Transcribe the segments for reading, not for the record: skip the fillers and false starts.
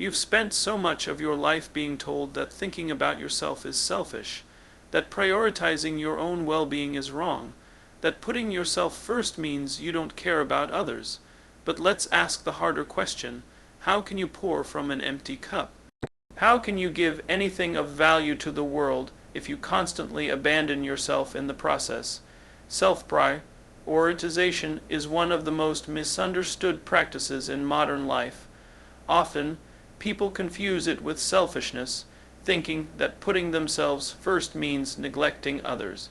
You've spent so much of your life being told that thinking about yourself is selfish, that prioritizing your own well-being is wrong, that putting yourself first means you don't care about others. But let's ask the harder question: how can you pour from an empty cup? How can you give anything of value to the world if you constantly abandon yourself in the process? Self-prioritization is one of the most misunderstood practices in modern life. Often, people confuse it with selfishness, thinking that putting themselves first means neglecting others.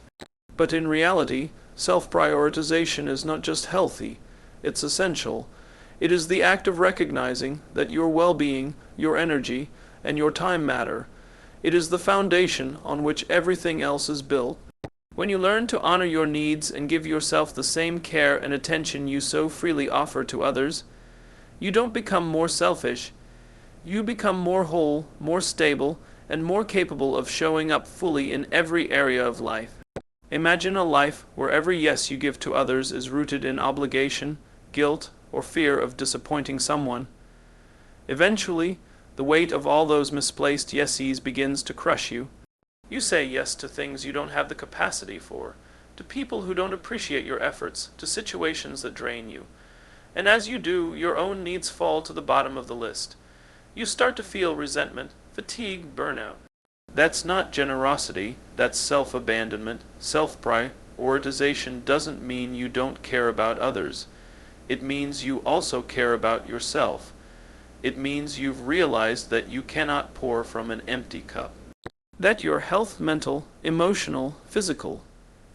But in reality, self-prioritization is not just healthy, it's essential. It is the act of recognizing that your well-being, your energy, and your time matter. It is the foundation on which everything else is built. When you learn to honor your needs and give yourself the same care and attention you so freely offer to others, you don't become more selfish. You become more whole, more stable, and more capable of showing up fully in every area of life. Imagine a life where every yes you give to others is rooted in obligation, guilt, or fear of disappointing someone. Eventually, the weight of all those misplaced yeses begins to crush you. You say yes to things you don't have the capacity for, to people who don't appreciate your efforts, to situations that drain you. And as you do, your own needs fall to the bottom of the list. You start to feel resentment, fatigue, burnout. That's not generosity, that's self-abandonment. Self-prioritization doesn't mean you don't care about others. It means you also care about yourself. It means you've realized that you cannot pour from an empty cup. That your health, mental, emotional, physical,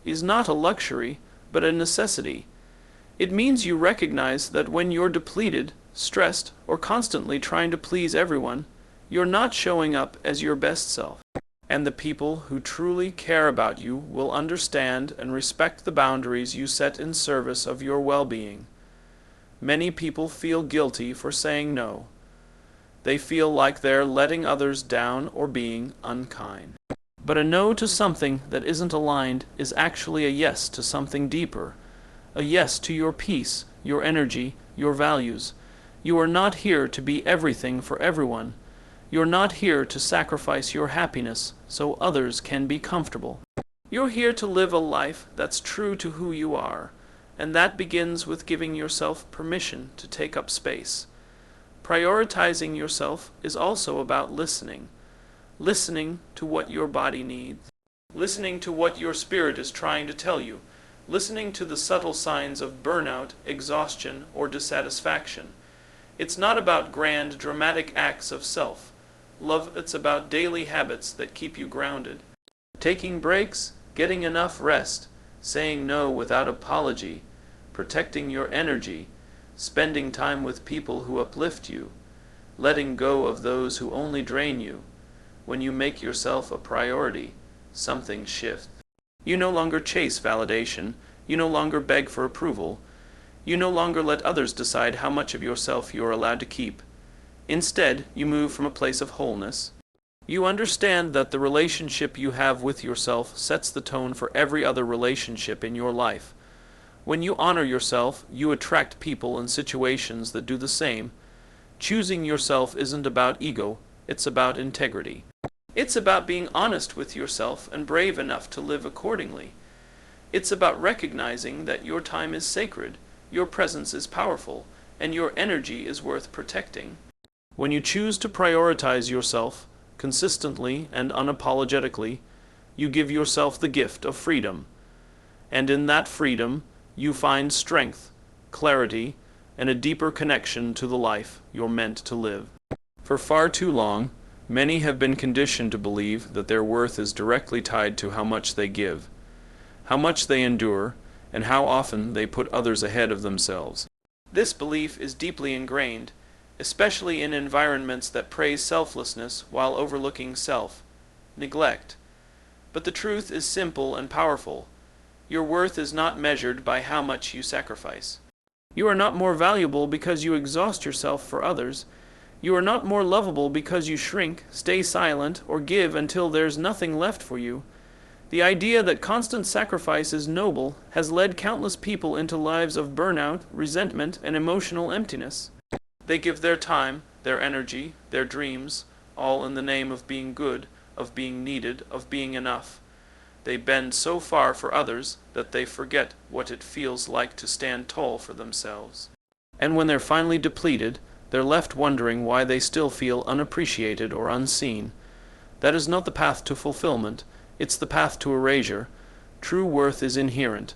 is not a luxury, but a necessity. It means you recognize that when you're depleted, stressed, or constantly trying to please everyone, you're not showing up as your best self. And the people who truly care about you will understand and respect the boundaries you set in service of your well-being. Many people feel guilty for saying no. They feel like they're letting others down or being unkind. But a no to something that isn't aligned is actually a yes to something deeper. A yes to your peace, your energy, your values. You are not here to be everything for everyone. You're not here to sacrifice your happiness so others can be comfortable. You're here to live a life that's true to who you are, and that begins with giving yourself permission to take up space. Prioritizing yourself is also about listening. Listening to what your body needs. Listening to what your spirit is trying to tell you. Listening to the subtle signs of burnout, exhaustion, or dissatisfaction. It's not about grand, dramatic acts of self-love, it's about daily habits that keep you grounded. Taking breaks, getting enough rest, saying no without apology, protecting your energy, spending time with people who uplift you, letting go of those who only drain you. When you make yourself a priority, something shifts. You no longer chase validation, you no longer beg for approval, you no longer let others decide how much of yourself you are allowed to keep. Instead, you move from a place of wholeness. You understand that the relationship you have with yourself sets the tone for every other relationship in your life. When you honor yourself, you attract people and situations that do the same. Choosing yourself isn't about ego, it's about integrity. It's about being honest with yourself and brave enough to live accordingly. It's about recognizing that your time is sacred, your presence is powerful, and your energy is worth protecting. When you choose to prioritize yourself, consistently and unapologetically, you give yourself the gift of freedom. And in that freedom, you find strength, clarity, and a deeper connection to the life you're meant to live. For far too long, many have been conditioned to believe that their worth is directly tied to how much they give, how much they endure, and how often they put others ahead of themselves. This belief is deeply ingrained, especially in environments that praise selflessness while overlooking self-neglect. But the truth is simple and powerful. Your worth is not measured by how much you sacrifice. You are not more valuable because you exhaust yourself for others. You are not more lovable because you shrink, stay silent, or give until there's nothing left for you. The idea that constant sacrifice is noble has led countless people into lives of burnout, resentment, and emotional emptiness. They give their time, their energy, their dreams, all in the name of being good, of being needed, of being enough. They bend so far for others that they forget what it feels like to stand tall for themselves. And when they're finally depleted, they're left wondering why they still feel unappreciated or unseen. That is not the path to fulfillment, it's the path to erasure. True worth is inherent.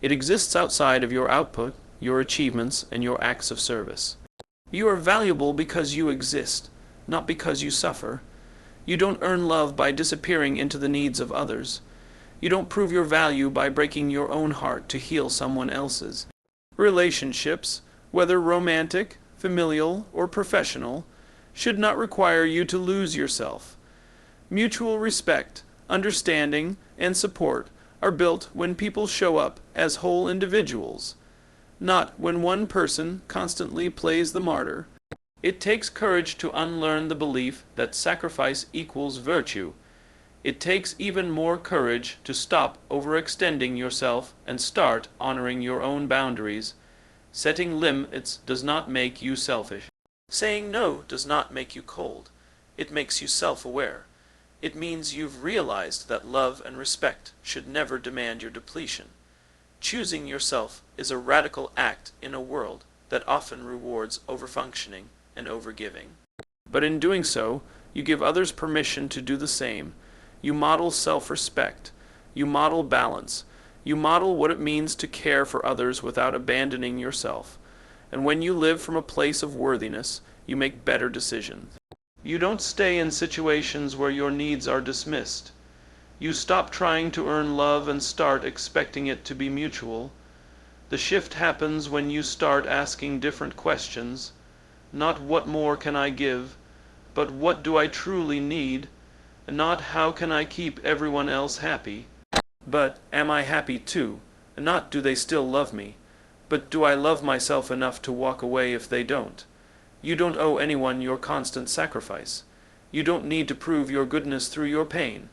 It exists outside of your output, your achievements, and your acts of service. You are valuable because you exist, not because you suffer. You don't earn love by disappearing into the needs of others. You don't prove your value by breaking your own heart to heal someone else's. Relationships, whether romantic, familial, or professional, should not require you to lose yourself. Mutual respect, understanding, and support are built when people show up as whole individuals, not when one person constantly plays the martyr. It takes courage to unlearn the belief that sacrifice equals virtue. It takes even more courage to stop overextending yourself and start honoring your own boundaries. Setting limits does not make you selfish. Saying no does not make you cold. It makes you self-aware. It means you've realized that love and respect should never demand your depletion. Choosing yourself is a radical act in a world that often rewards overfunctioning and overgiving. But in doing so, you give others permission to do the same. You model self-respect. You model balance. You model what it means to care for others without abandoning yourself. And when you live from a place of worthiness, you make better decisions. You don't stay in situations where your needs are dismissed. You stop trying to earn love and start expecting it to be mutual. The shift happens when you start asking different questions. Not what more can I give, but what do I truly need? And not how can I keep everyone else happy, but am I happy too? And not do they still love me, but do I love myself enough to walk away if they don't? You don't owe anyone your constant sacrifice. You don't need to prove your goodness through your pain.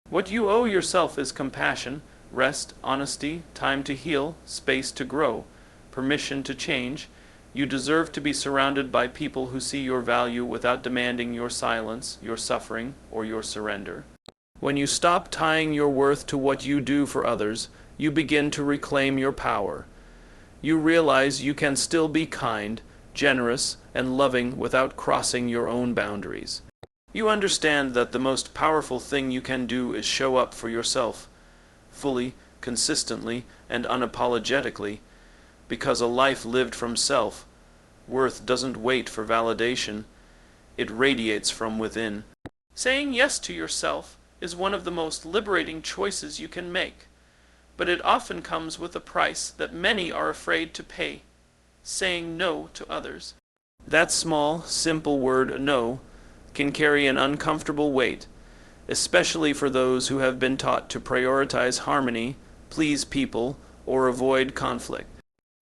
What you owe yourself is compassion, rest, honesty, time to heal, space to grow, permission to change. You deserve to be surrounded by people who see your value without demanding your silence, your suffering, or your surrender. When you stop tying your worth to what you do for others, you begin to reclaim your power. You realize you can still be kind, generous, and loving without crossing your own boundaries. You understand that the most powerful thing you can do is show up for yourself, fully, consistently, and unapologetically, because a life lived from self, worth doesn't wait for validation, it radiates from within. Saying yes to yourself is one of the most liberating choices you can make, but it often comes with a price that many are afraid to pay: saying no to others. That small, simple word, no, can carry an uncomfortable weight, especially for those who have been taught to prioritize harmony, please people, or avoid conflict.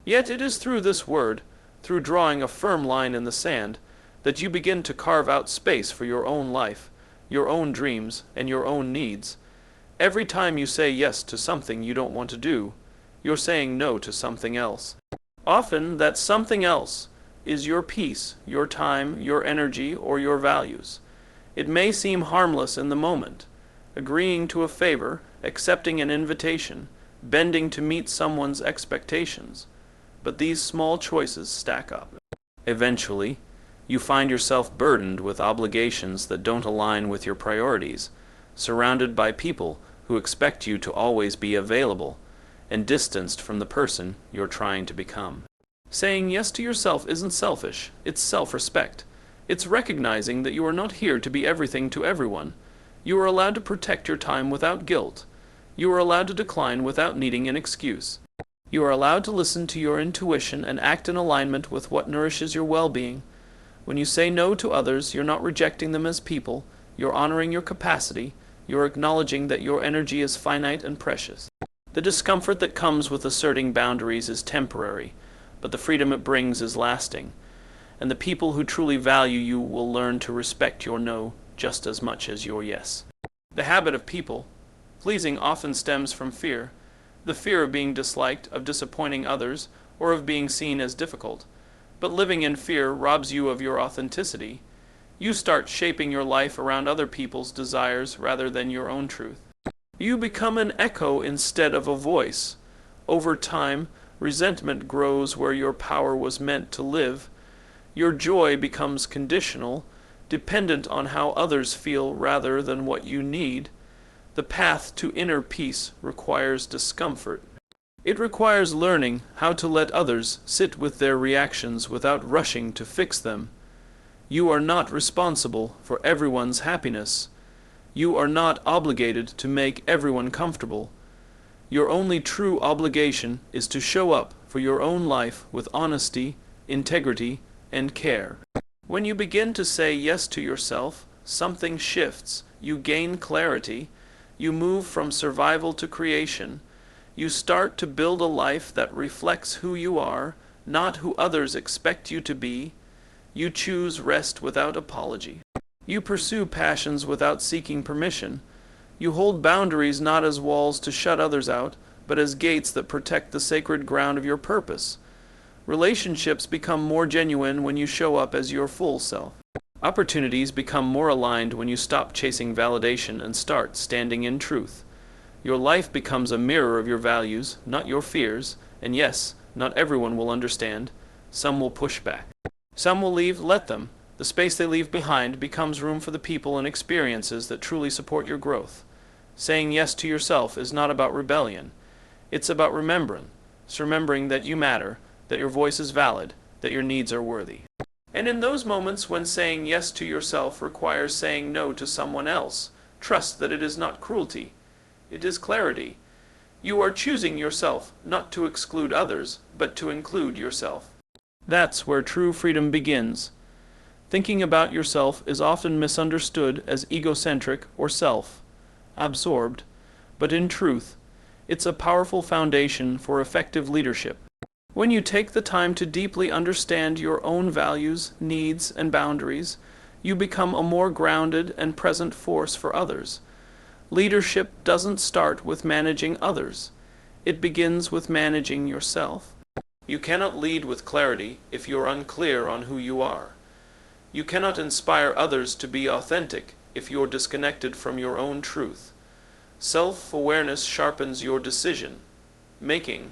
Yet it is through this word, through drawing a firm line in the sand, that you begin to carve out space for your own life, your own dreams, and your own needs. Every time you say yes to something you don't want to do, you're saying no to something else. Often that something else is your peace, your time, your energy, or your values. It may seem harmless in the moment, agreeing to a favor, accepting an invitation, bending to meet someone's expectations, but these small choices stack up. Eventually, you find yourself burdened with obligations that don't align with your priorities, surrounded by people who expect you to always be available, and distanced from the person you're trying to become. Saying yes to yourself isn't selfish, it's self-respect. It's recognizing that you are not here to be everything to everyone. You are allowed to protect your time without guilt. You are allowed to decline without needing an excuse. You are allowed to listen to your intuition and act in alignment with what nourishes your well-being. When you say no to others, you're not rejecting them as people, you're honoring your capacity, you're acknowledging that your energy is finite and precious. The discomfort that comes with asserting boundaries is temporary, but the freedom it brings is lasting. And the people who truly value you will learn to respect your no just as much as your yes. The habit of people pleasing often stems from fear, the fear of being disliked, of disappointing others, or of being seen as difficult. But living in fear robs you of your authenticity. You start shaping your life around other people's desires rather than your own truth. You become an echo instead of a voice. Over time, resentment grows where your power was meant to live. Your joy becomes conditional, dependent on how others feel rather than what you need. The path to inner peace requires discomfort. It requires learning how to let others sit with their reactions without rushing to fix them. You are not responsible for everyone's happiness. You are not obligated to make everyone comfortable. Your only true obligation is to show up for your own life with honesty, integrity, and care. When you begin to say yes to yourself, something shifts. You gain clarity. You move from survival to creation. You start to build a life that reflects who you are, not who others expect you to be. You choose rest without apology. You pursue passions without seeking permission. You hold boundaries not as walls to shut others out, but as gates that protect the sacred ground of your purpose. Relationships become more genuine when you show up as your full self. Opportunities become more aligned when you stop chasing validation and start standing in truth. Your life becomes a mirror of your values, not your fears, and yes, not everyone will understand. Some will push back. Some will leave, let them. The space they leave behind becomes room for the people and experiences that truly support your growth. Saying yes to yourself is not about rebellion. It's about remembering that you matter, that your voice is valid, that your needs are worthy. And in those moments when saying yes to yourself requires saying no to someone else, trust that it is not cruelty. It is clarity. You are choosing yourself, not to exclude others, but to include yourself. That's where true freedom begins. Thinking about yourself is often misunderstood as egocentric or self-absorbed, but in truth, it's a powerful foundation for effective leadership. When you take the time to deeply understand your own values, needs, and boundaries, you become a more grounded and present force for others. Leadership doesn't start with managing others. It begins with managing yourself. You cannot lead with clarity if you're unclear on who you are. You cannot inspire others to be authentic if you're disconnected from your own truth. Self-awareness sharpens your decision-making.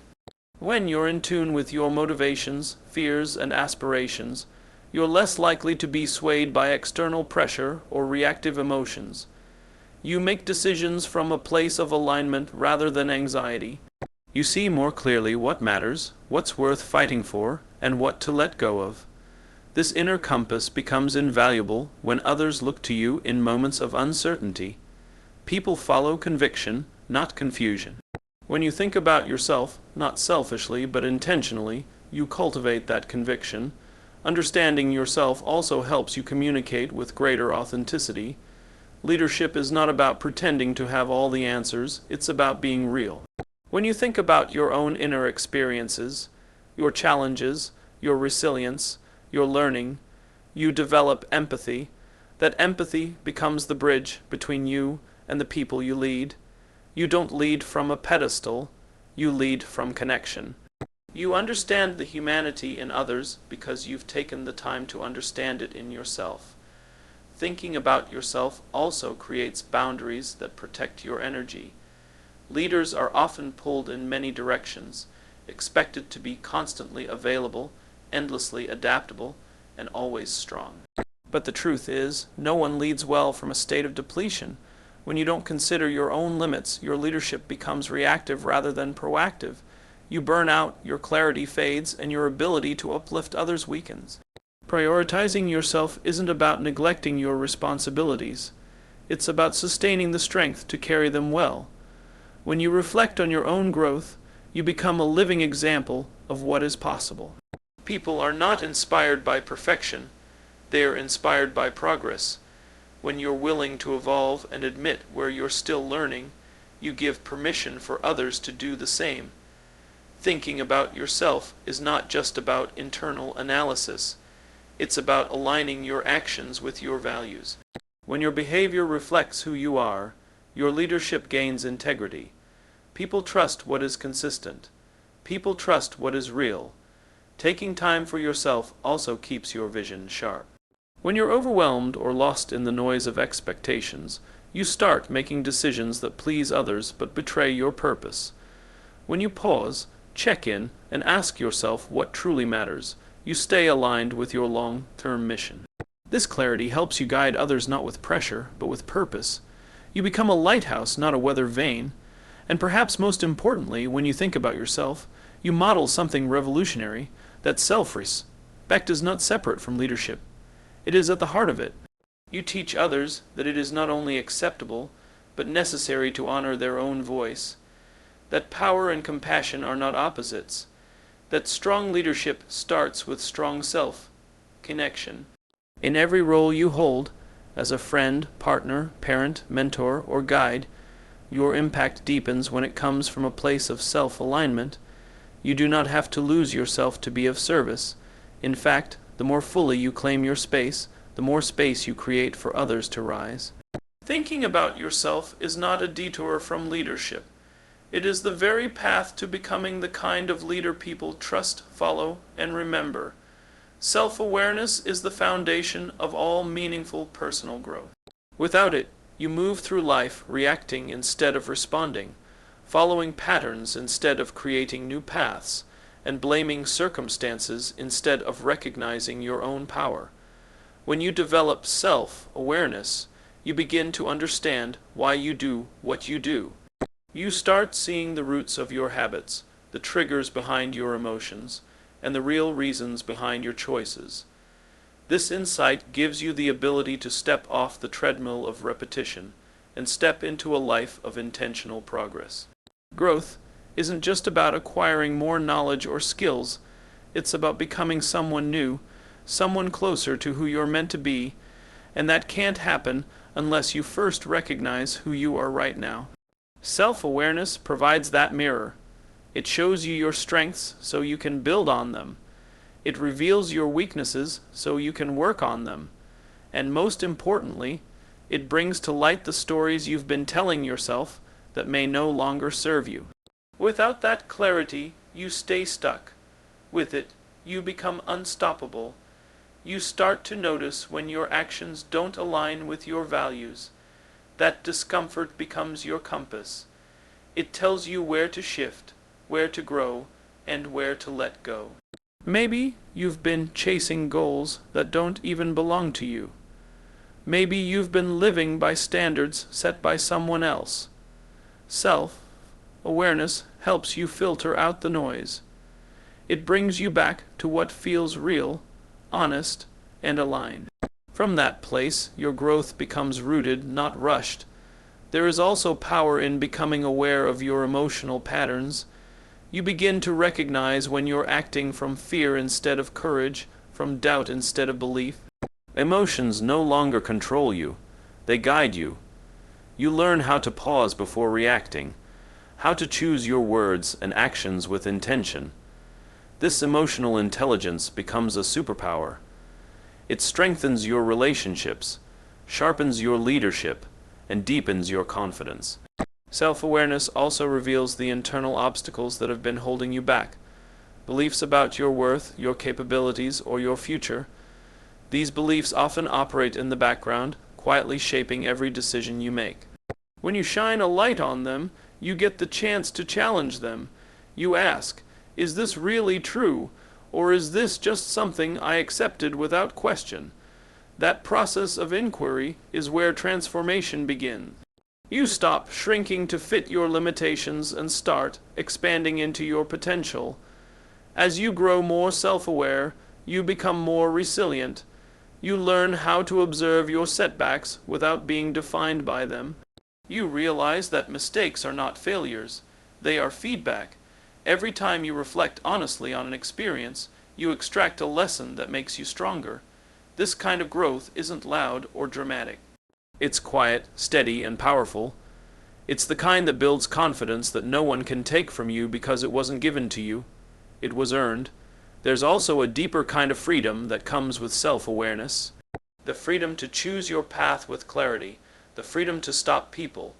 When you're in tune with your motivations, fears, and aspirations, you're less likely to be swayed by external pressure or reactive emotions. You make decisions from a place of alignment rather than anxiety. You see more clearly what matters, what's worth fighting for, and what to let go of. This inner compass becomes invaluable when others look to you in moments of uncertainty. People follow conviction, not confusion. When you think about yourself, not selfishly but intentionally, you cultivate that conviction. Understanding yourself also helps you communicate with greater authenticity. Leadership is not about pretending to have all the answers, it's about being real. When you think about your own inner experiences, your challenges, your resilience, your learning, you develop empathy. That empathy becomes the bridge between you and the people you lead. You don't lead from a pedestal, you lead from connection. You understand the humanity in others because you've taken the time to understand it in yourself. Thinking about yourself also creates boundaries that protect your energy. Leaders are often pulled in many directions, expected to be constantly available, endlessly adaptable, and always strong. But the truth is, no one leads well from a state of depletion. When you don't consider your own limits, your leadership becomes reactive rather than proactive. You burn out, your clarity fades, and your ability to uplift others weakens. Prioritizing yourself isn't about neglecting your responsibilities. It's about sustaining the strength to carry them well. When you reflect on your own growth, you become a living example of what is possible. People are not inspired by perfection. They are inspired by progress. When you're willing to evolve and admit where you're still learning, you give permission for others to do the same. Thinking about yourself is not just about internal analysis. It's about aligning your actions with your values. When your behavior reflects who you are, your leadership gains integrity. People trust what is consistent. People trust what is real. Taking time for yourself also keeps your vision sharp. When you're overwhelmed or lost in the noise of expectations, you start making decisions that please others but betray your purpose. When you pause, check in, and ask yourself what truly matters, you stay aligned with your long-term mission. This clarity helps you guide others not with pressure, but with purpose. You become a lighthouse, not a weather vane. And perhaps most importantly, when you think about yourself, you model something revolutionary, that self-respect is not separate from leadership. It is at the heart of it. You teach others that it is not only acceptable, but necessary to honor their own voice, that power and compassion are not opposites, that strong leadership starts with strong self-connection. In every role you hold, as a friend, partner, parent, mentor, or guide, your impact deepens when it comes from a place of self-alignment. You do not have to lose yourself to be of service. In fact, the more fully you claim your space, the more space you create for others to rise. Thinking about yourself is not a detour from leadership. It is the very path to becoming the kind of leader people trust, follow, and remember. Self-awareness is the foundation of all meaningful personal growth. Without it, you move through life reacting instead of responding, following patterns instead of creating new paths, and blaming circumstances instead of recognizing your own power. When you develop self-awareness, you begin to understand why you do what you do. You start seeing the roots of your habits, the triggers behind your emotions, and the real reasons behind your choices. This insight gives you the ability to step off the treadmill of repetition and step into a life of intentional progress. Growth isn't just about acquiring more knowledge or skills. It's about becoming someone new, someone closer to who you're meant to be, and that can't happen unless you first recognize who you are right now. Self-awareness provides that mirror. It shows you your strengths so you can build on them. It reveals your weaknesses so you can work on them. And most importantly, it brings to light the stories you've been telling yourself that may no longer serve you. Without that clarity, you stay stuck. With it, you become unstoppable. You start to notice when your actions don't align with your values. That discomfort becomes your compass. It tells you where to shift, where to grow, and where to let go. Maybe you've been chasing goals that don't even belong to you. Maybe you've been living by standards set by someone else. Self-awareness helps you filter out the noise. It brings you back to what feels real, honest, and aligned. From that place, your growth becomes rooted, not rushed. There is also power in becoming aware of your emotional patterns. You begin to recognize when you're acting from fear instead of courage, from doubt instead of belief. Emotions no longer control you. They guide you. You learn how to pause before reacting, how to choose your words and actions with intention. This emotional intelligence becomes a superpower. It strengthens your relationships, sharpens your leadership, and deepens your confidence. Self-awareness also reveals the internal obstacles that have been holding you back. Beliefs about your worth, your capabilities, or your future. These beliefs often operate in the background, quietly shaping every decision you make. When you shine a light on them, you get the chance to challenge them. You ask, is this really true? Or is this just something I accepted without question? That process of inquiry is where transformation begins. You stop shrinking to fit your limitations and start expanding into your potential. As you grow more self-aware, you become more resilient. You learn how to observe your setbacks without being defined by them. You realize that mistakes are not failures. They are feedback. Every time you reflect honestly on an experience, you extract a lesson that makes you stronger. This kind of growth isn't loud or dramatic. It's quiet, steady, and powerful. It's the kind that builds confidence that no one can take from you because it wasn't given to you. It was earned. There's also a deeper kind of freedom that comes with self-awareness. The freedom to choose your path with clarity. The freedom to stop people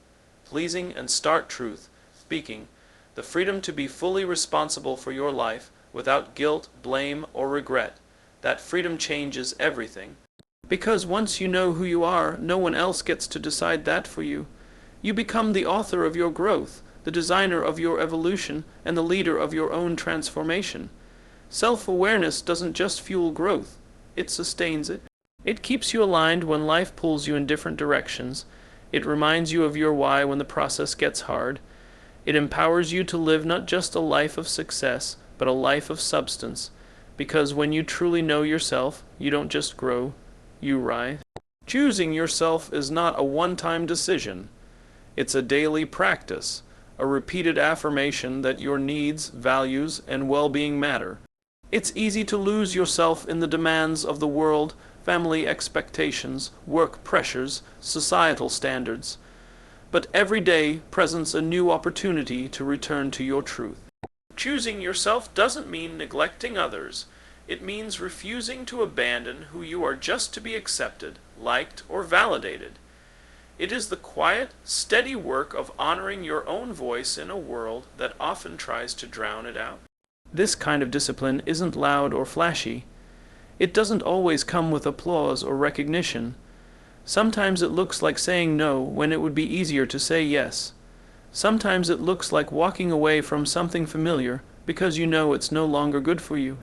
pleasing and start truth speaking. The freedom to be fully responsible for your life, without guilt, blame, or regret. That freedom changes everything. Because once you know who you are, no one else gets to decide that for you. You become the author of your growth, the designer of your evolution, and the leader of your own transformation. Self-awareness doesn't just fuel growth, it sustains it. It keeps you aligned when life pulls you in different directions. It reminds you of your why when the process gets hard. It empowers you to live not just a life of success, but a life of substance. Because when you truly know yourself, you don't just grow, you rise. Choosing yourself is not a one-time decision. It's a daily practice, a repeated affirmation that your needs, values, and well-being matter. It's easy to lose yourself in the demands of the world, family expectations, work pressures, societal standards. But every day presents a new opportunity to return to your truth. Choosing yourself doesn't mean neglecting others. It means refusing to abandon who you are just to be accepted, liked, or validated. It is the quiet, steady work of honoring your own voice in a world that often tries to drown it out. This kind of discipline isn't loud or flashy. It doesn't always come with applause or recognition. Sometimes it looks like saying no when it would be easier to say yes. Sometimes it looks like walking away from something familiar because you know it's no longer good for you.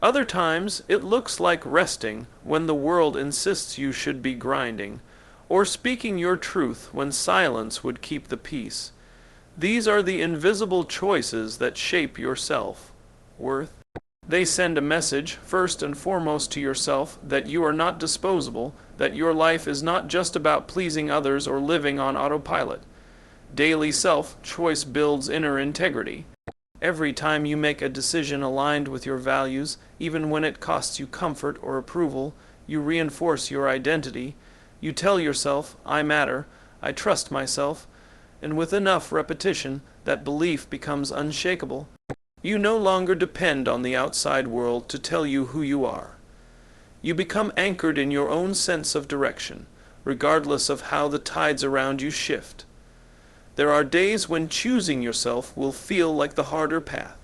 Other times it looks like resting when the world insists you should be grinding, or speaking your truth when silence would keep the peace. These are the invisible choices that shape your self-worth. They send a message, first and foremost to yourself, that you are not disposable, that your life is not just about pleasing others or living on autopilot. Daily self-choice builds inner integrity. Every time you make a decision aligned with your values, even when it costs you comfort or approval, you reinforce your identity. You tell yourself, I matter, I trust myself, and with enough repetition, that belief becomes unshakable. You no longer depend on the outside world to tell you who you are. You become anchored in your own sense of direction, regardless of how the tides around you shift. There are days when choosing yourself will feel like the harder path.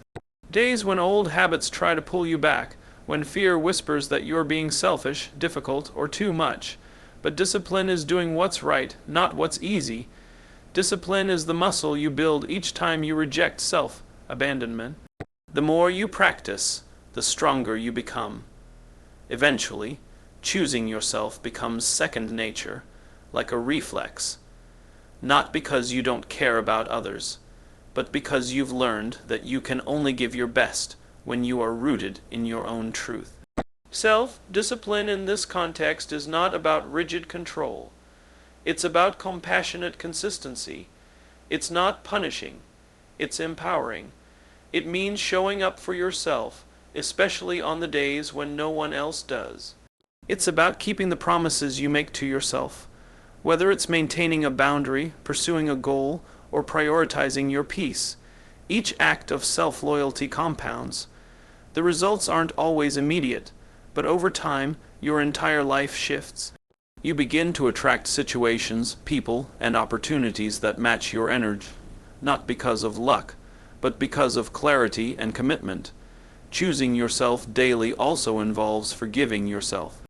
Days when old habits try to pull you back, when fear whispers that you're being selfish, difficult, or too much. But discipline is doing what's right, not what's easy. Discipline is the muscle you build each time you reject self-abandonment. The more you practice, the stronger you become. Eventually, choosing yourself becomes second nature, like a reflex. Not because you don't care about others, but because you've learned that you can only give your best when you are rooted in your own truth. Self-discipline in this context is not about rigid control. It's about compassionate consistency. It's not punishing. It's empowering. It means showing up for yourself, especially on the days when no one else does. It's about keeping the promises you make to yourself. Whether it's maintaining a boundary, pursuing a goal, or prioritizing your peace, each act of self-loyalty compounds. The results aren't always immediate, but over time, your entire life shifts. You begin to attract situations, people, and opportunities that match your energy, not because of luck, but because of clarity and commitment. Choosing yourself daily also involves forgiving yourself.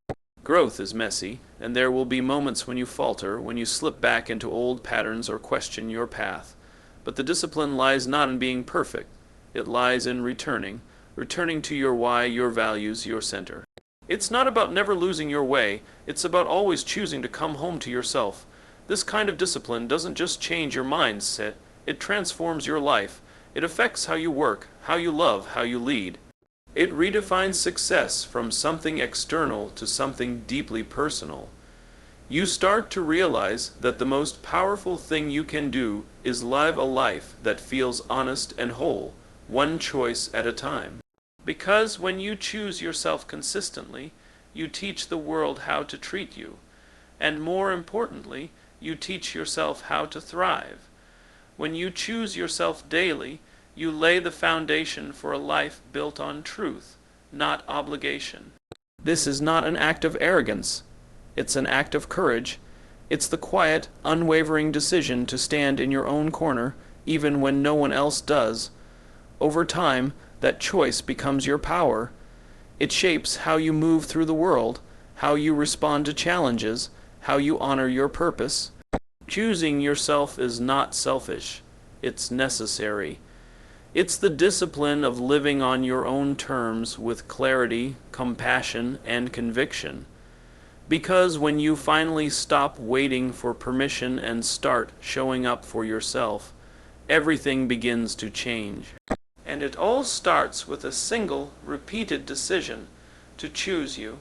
Growth is messy, and there will be moments when you falter, when you slip back into old patterns or question your path. But the discipline lies not in being perfect. It lies in returning to your why, your values, your center. It's not about never losing your way. It's about always choosing to come home to yourself. This kind of discipline doesn't just change your mindset, it transforms your life. It affects how you work, how you love, how you lead. It redefines success from something external to something deeply personal. You start to realize that the most powerful thing you can do is live a life that feels honest and whole, one choice at a time. Because when you choose yourself consistently, you teach the world how to treat you. And more importantly, you teach yourself how to thrive. When you choose yourself daily, you lay the foundation for a life built on truth, not obligation. This is not an act of arrogance. It's an act of courage. It's the quiet, unwavering decision to stand in your own corner, even when no one else does. Over time, that choice becomes your power. It shapes how you move through the world, how you respond to challenges, how you honor your purpose. Choosing yourself is not selfish. It's necessary. It's the discipline of living on your own terms with clarity, compassion, and conviction. Because when you finally stop waiting for permission and start showing up for yourself, everything begins to change. And it all starts with a single, repeated decision to choose you.